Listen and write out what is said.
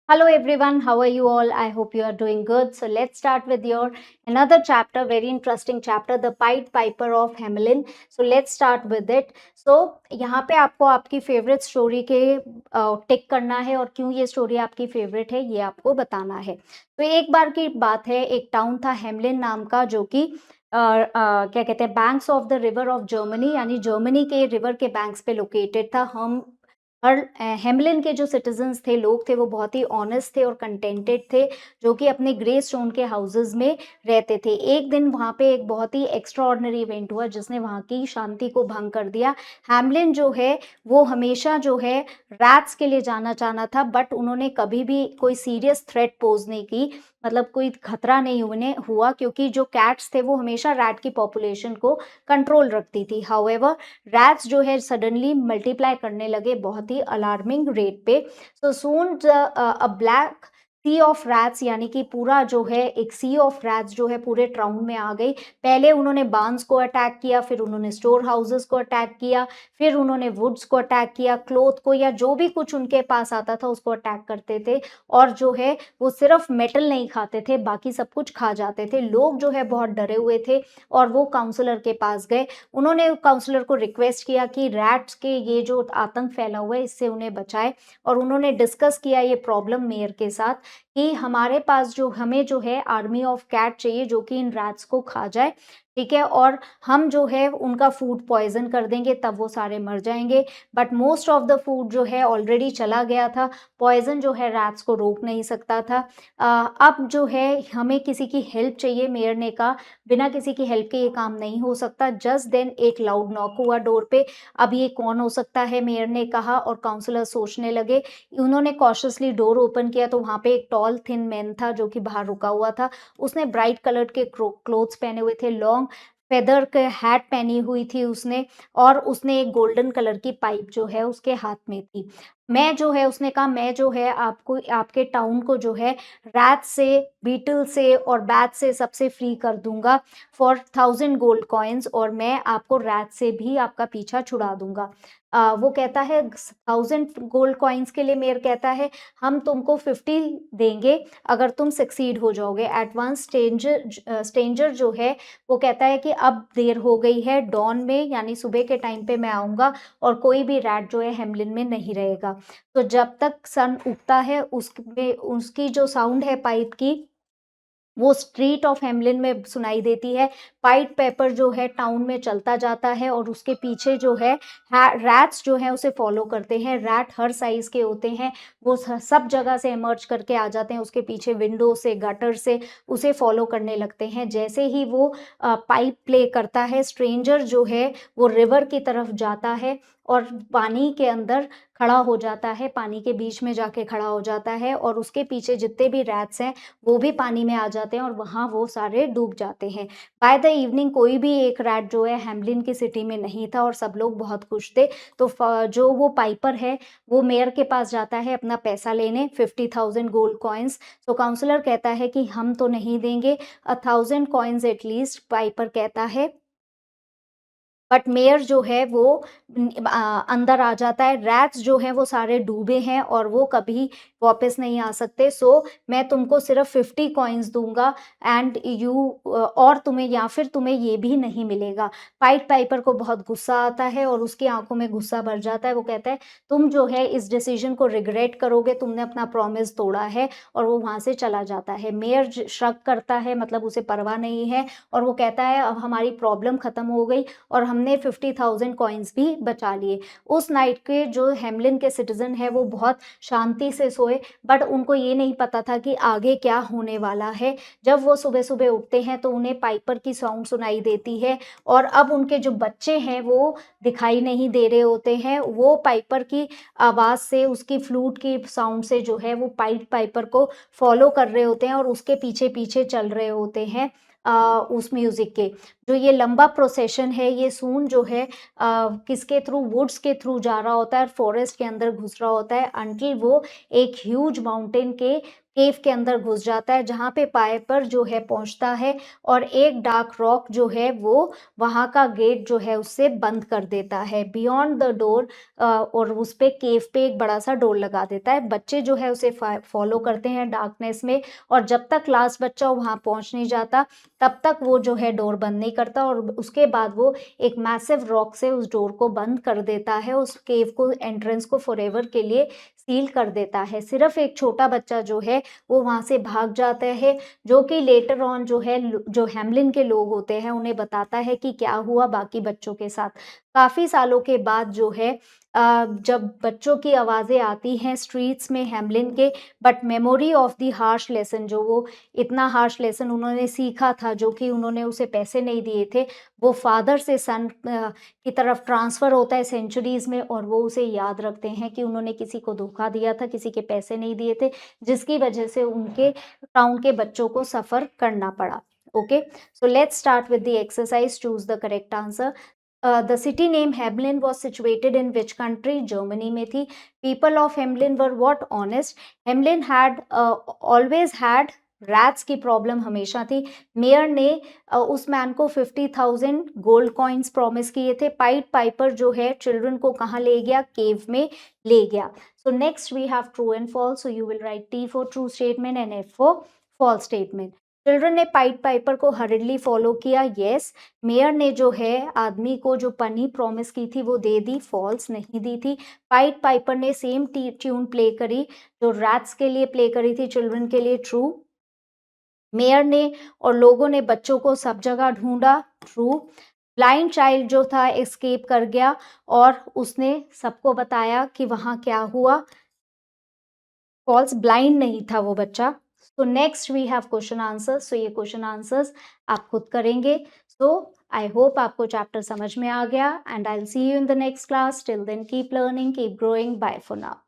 Hello everyone, how are you all? I hope you are doing good. So let's start with your another chapter, very interesting chapter, The Pied Piper of Hamelin. So let's start with it. So यहाँ पे आपको आपकी favourite story के टिक करना है और क्यों ये स्टोरी आपकी फेवरेट है ये आपको बताना है। तो एक बार की बात है, एक टाउन था हेमलिन नाम का जो कि क्या कहते हैं banks of the river of Germany यानी जर्मनी के रिवर के बैंक्स पे लोकेटेड था। हम और हेमलिन के जो सिटीजन्स थे, लोग थे, वो बहुत ही ऑनेस्ट थे और कंटेंटेड थे, जो कि अपने ग्रे स्टोन के हाउसेस में रहते थे। एक दिन वहाँ पे एक बहुत ही एक्स्ट्राऑर्डिनरी इवेंट हुआ जिसने वहाँ की शांति को भंग कर दिया। हेमलिन जो है वो हमेशा जो है रैट्स के लिए जाना था, बट उन्होंने कभी भी कोई सीरियस थ्रेट पोज नहीं की, मतलब कोई खतरा नहीं उन्हें हुआ, क्योंकि जो कैट्स थे वो हमेशा रैट की पॉपुलेशन को कंट्रोल रखती थी। हाउएवर रैट्स जो है सडनली मल्टीप्लाई करने लगे बहुत ही अलार्मिंग रेट पे। So soon a black sea of rats यानी कि पूरा जो है एक सी ऑफ रैट्स जो है पूरे टाउन में आ गई। पहले उन्होंने बार्न्स को अटैक किया, फिर उन्होंने स्टोर हाउसेस को अटैक किया, फिर उन्होंने वुड्स को अटैक किया, क्लोथ को या जो भी कुछ उनके पास आता था उसको अटैक करते थे। और जो है वो सिर्फ मेटल नहीं खाते थे, बाकी सब कुछ खा जाते थे। लोग जो है बहुत डरे हुए थे और वो काउंसलर के पास गए। उन्होंने काउंसलर को रिक्वेस्ट किया कि रैट्स के ये जो आतंक फैला हुआ है इससे उन्हें बचाए, और उन्होंने डिस्कस किया ये प्रॉब्लम मेयर के साथ कि हमारे पास जो हमें जो है आर्मी ऑफ कैट चाहिए जो कि इन रैट्स को खा जाए, ठीक है, और हम जो है उनका फूड पॉइजन कर देंगे तब वो सारे मर जाएंगे। But most of the food जो है ऑलरेडी चला गया था, पॉइजन जो है रैट्स को रोक नहीं सकता था। अब जो है हमें किसी की हेल्प चाहिए, मेयर ने कहा बिना किसी की हेल्प के ये काम नहीं हो सकता। जस्ट देन एक लाउड नॉक हुआ डोर पे। अब ये कौन हो सकता है, मेयर ने कहा, और काउंसलर सोचने लगे। उन्होंने कॉशियसली डोर ओपन किया तो वहाँ पे एक टॉल थिन मैन था जो कि बाहर रुका हुआ था। उसने ब्राइट कलर के क्लोथ्स पहने हुए थे, लॉन्ग फेदर के हैट पहनी हुई थी उसने, और उसने एक गोल्डन कलर की पाइप जो है उसके हाथ में थी। मैं जो है उसने कहा मैं जो है आपको आपके टाउन को जो है रैट से, बीटल से और बैट से सबसे फ्री कर दूंगा फॉर 1000 गोल्ड कॉइन्स, और मैं आपको रैट से भी आपका पीछा छुड़ा दूंगा। वो कहता है 1000 गोल्ड कॉइन्स के लिए मेयर कहता है हम तुमको 50 देंगे अगर तुम सक्सीड हो जाओगे। एडवांस स्ट्रेंजर जो है वो कहता है कि अब देर हो गई है, डॉन में यानी सुबह के टाइम पे मैं आऊँगा और कोई भी रैट जो है हेमलिन में नहीं रहेगा। तो जब तक सन उगता है उसमें उसकी जो साउंड है पाइप की वो स्ट्रीट ऑफ हेमलिन में सुनाई देती है। पाइड पेपर जो है टाउन में चलता जाता है और उसके पीछे जो है रैट्स जो है उसे फॉलो करते हैं। रैट हर साइज के होते हैं, वो सब जगह से इमर्ज करके आ जाते हैं उसके पीछे, विंडो से, गटर से उसे फॉलो करने लगते हैं। जैसे ही वो पाइप प्ले करता है, स्ट्रेंजर जो है वो रिवर की तरफ जाता है और पानी के अंदर खड़ा हो जाता है, पानी के बीच में जाके खड़ा हो जाता है, और उसके पीछे जितने भी रैट्स हैं वो भी पानी में आ जाते हैं और वहाँ वो सारे डूब जाते हैं। बाय द इवनिंग कोई भी एक रैट जो है हेमलिन की सिटी में नहीं था और सब लोग बहुत खुश थे। तो जो वो पाइपर है वो मेयर के पास जाता है अपना पैसा लेने, 50,000 गोल्ड कॉइन्स। तो काउंसलर कहता है कि हम तो नहीं देंगे, 1000 कॉइन्स एटलीस्ट, पाइपर कहता है। बट मेयर जो है वो अंदर आ जाता है। रैट्स जो हैं वो सारे डूबे हैं और वो कभी वापस नहीं आ सकते। सो मैं तुमको सिर्फ 50 कॉइन्स दूंगा एंड यू, और तुम्हें या फिर तुम्हें ये भी नहीं मिलेगा। पाइट पाइपर को बहुत गुस्सा आता है और उसकी आंखों में गुस्सा भर जाता है। वो कहता है तुम जो है इस डिसीजन को रिग्रेट करोगे, तुमने अपना प्रॉमिस तोड़ा है, और वो वहां से चला जाता है। मेयर शक करता है, मतलब उसे परवाह नहीं है, और वो कहता है अब हमारी प्रॉब्लम खत्म हो गई और हमने 50,000 कॉइन्स भी बचा लिए। उस नाइट के जो हेमलिन के सिटीजन है वो बहुत शांति से सोए, बट उनको ये नहीं पता था कि आगे क्या होने वाला है। जब वो सुबह सुबह उठते हैं तो उन्हें पाइपर की साउंड सुनाई देती है, और अब उनके जो बच्चे हैं वो दिखाई नहीं दे रहे होते हैं। वो पाइपर की आवाज़ से, उसकी फ्लूट की साउंड से जो है वो पाइपर को फॉलो कर रहे होते हैं और उसके पीछे पीछे चल रहे होते हैं उस म्यूज़िक के। जो ये लंबा प्रोसेशन है ये सून जो है किसके थ्रू, वुड्स के थ्रू जा रहा होता है, फॉरेस्ट के अंदर घुस रहा होता है, अंटिल वो एक ह्यूज माउंटेन के केव के अंदर घुस जाता है, जहाँ पे पाइपर जो है पहुँचता है और एक डार्क रॉक जो है वो वहाँ का गेट जो है उससे बंद कर देता है बियॉन्ड द डोर, और उस पे केव पे एक बड़ा सा डोर लगा देता है। बच्चे जो है उसे फॉलो करते हैं डार्कनेस में, और जब तक लास्ट बच्चा वहाँ पहुँच नहीं जाता तब तक वो जो है डोर बंद नहीं करता, और उसके बाद वो एक मैसिव रॉक से उस डोर को बंद कर देता है, उस केव को, एंट्रेंस को फॉरएवर के लिए सील कर देता है। सिर्फ एक छोटा बच्चा जो है वो वहाँ से भाग जाता है, जो कि लेटर ऑन जो है जो हैमलिन के लोग होते हैं उन्हें बताता है कि क्या हुआ बाकी बच्चों के साथ। काफ़ी सालों के बाद जो है जब बच्चों की आवाज़ें आती हैं स्ट्रीट्स में हैमलिन के, but memory of the harsh lesson, जो वो इतना हार्श लेसन उन्होंने सीखा था जो कि उन्होंने उसे पैसे नहीं दिए थे, वो फादर से सन की तरफ ट्रांसफ़र होता है सेंचुरीज़ में, और वो उसे याद रखते हैं कि उन्होंने किसी को धोखा दिया था, किसी के पैसे नहीं दिए थे, जिसकी वजह से उनके टाउन के बच्चों को सफ़र करना पड़ा। Okay, so let's start with the exercise, choose the correct answer. The city name Hamelin was situated in which country? Germany में थी। People of Hamelin were what? Honest. Hamelin had always had rats की problem हमेशा थी। Mayor ने उस man को 50,000 gold coins promise किए थे। पाइट पाइपर जो है चिल्ड्रन को कहाँ ले गया? केव में ले गया। So next we have true and false, so you will write T for true statement and F for false statement. Children ने पाइट पाइपर को हरिडली फॉलो किया, यस। मेयर ने जो है आदमी को जो पनी प्रॉमिस की थी वो दे दी, फॉल्स, नहीं दी थी। पाइट पाइपर ने सेम ट्यून प्ले करी जो रैट्स के लिए प्ले करी थी चिल्ड्रन के लिए, ट्रू। मेयर ने और लोगों ने बच्चों को सब जगह ढूंढा, ट्रू। ब्लाइंड चाइल्ड जो था एस्केप कर गया और उसने सबको बताया कि वहाँ क्या हुआ, फॉल्स, ब्लाइंड नहीं था वो बच्चा। So next we have question answers, so ये क्वेश्चन आंसर्स आप खुद करेंगे। सो आई होप आपको चैप्टर समझ में आ गया, and I will see you in the next class. Till then keep learning, keep growing, bye for now.